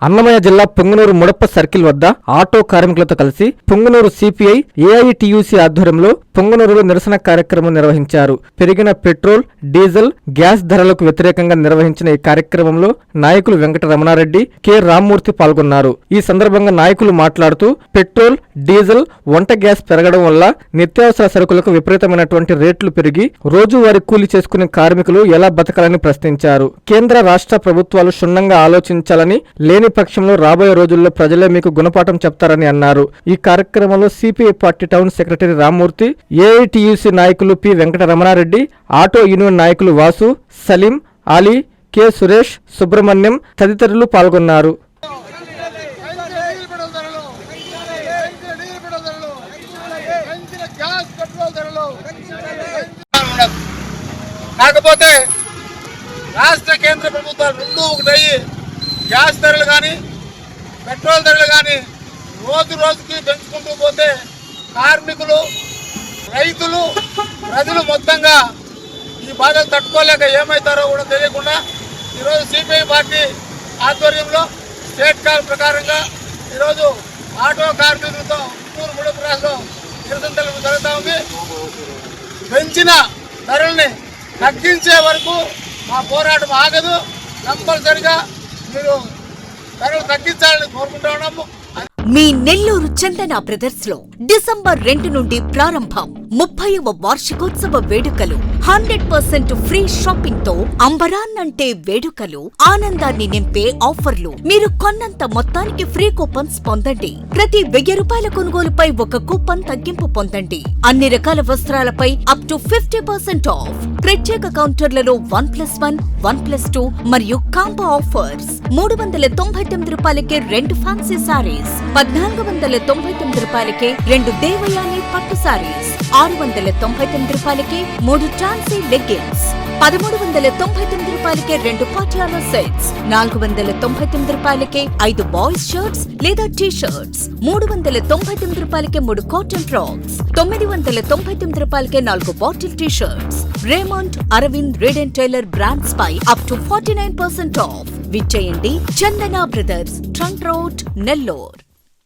అన్నమయ్య జిల్లా పొంగనూరు ముడప్ప సర్కిల్ వద్ద ఆటో కార్మికులతో కలిసి పొంగనూరు సిపిఐ ఏఐటియుసి ఆధ్వర్యంలో పొంగనూరులో నిరసన కార్యక్రమం నిర్వహించారు. పెరిగిన పెట్రోల్, డీజిల్, గ్యాస్ ధరలకు వ్యతిరేకంగా నిర్వహించిన ఈ కార్యక్రమంలో నాయకులు వెంకట రమణారెడ్డి, కె రామ్మూర్తి పాల్గొన్నారు. ఈ సందర్భంగా నాయకులు మాట్లాడుతూ పెట్రోల్, డీజిల్, వంట గ్యాస్ పెరగడం వల్ల నిత్యావసర సరుకులకు విపరీతమైనటువంటి రేట్లు పెరిగి రోజువారీ కూలీ చేసుకునే కార్మికులు ఎలా బతకాలని ప్రశ్నించారు. కేంద్ర, రాష్ట్ర ప్రభుత్వాలు క్షుణ్ణంగా ఆలోచించాలని, లేని పక్షంలో రాబోయే రోజుల్లో ప్రజలే మీకు గుణపాఠం చెప్తారని అన్నారు. ఈ కార్యక్రమంలో CPI party town secretary Rammurthy, AITUC నాయకులు P Venkata Ramanareddy, auto union నాయకులు వాసు, సలీం, అలీ, కె సురేష్, సుబ్రహ్మణ్యం తదితరులు పాల్గొన్నారు. కాకపోతే రాష్ట్ర కేంద్ర ప్రభుత్వాలు రెండు ఒకటయ్యి గ్యాస్ ధరలు కానీ పెట్రోల్ ధరలు కానీ రోజు రోజుకి పెంచుకుంటూ పోతే కార్మికులు, రైతులు, ప్రజలు మొత్తంగా ఈ బాధలు తట్టుకోలేక ఏమవుతారో కూడా తెలియకుండా ఈరోజు సిపిఐ పార్టీ ఆధ్వర్యంలో స్టేట్ కాల్ ప్రకారంగా ఈరోజు ఆటో కార్మికులతో ముడప్ప రాష్ట్రంలో నిరసన జరుగుతూ ఉంది. పెంచిన ధరల్ని తగ్గించే వరకు మా పోరాటం ఆగదు. కంపల్సరిగా మీరు ధరలు తగ్గించాలని కోరుకుంటా ఉన్నాము. మీ నెల్లూరు చందన బ్రదర్స్ లో డిసెంబర్ 2 నుండి ప్రారంభం 30వ వార్షికోత్సవ వేడుకలు. 100% ఫ్రీ షాపింగ్ తో అంబరాన్నంటే వేడుకలు, ఆనందాన్ని నింపే ఆఫర్లు. మీరు కొన్నంత మొత్తానికి ఫ్రీ కూపన్స్ పొందండి. ప్రతి 1000 రూపాయల కొనుగోలుపై ఒక కూపన్ తగ్గింపు పొందండి. అన్ని రకాల వస్త్రాలపై అప్ టు 50% ఆఫ్. ప్రత్యేక కౌంటర్లలో 1+1, 1+2 మరియు కాంబో ఆఫర్స్. 399 రూపాయలకే 2 ఫ్యాన్సీ సారీస్, 1499 రూపాయలకే 2 దేవయాని పట్టు సారీస్, 699 రూపాయలకే 3 టాన్సీ లెగ్గిన్స్, 1399 రూపాయలకే 2 పాటియాలా సెట్స్, 499 రూపాయలకే 5 బాయ్స్ షర్ట్స్ లేదా టీ షర్ట్స్, 399 రూపాయలకే 3 కాటన్ ఫ్రాక్స్, 999 రూపాయలకే 4 bottle T shirts. Raymond, Arvind, Reid and Taylor brands పై అప్ టు 49% ఆఫ్. విచ్చేయండి Chandana brothers, trunk road, Nellore.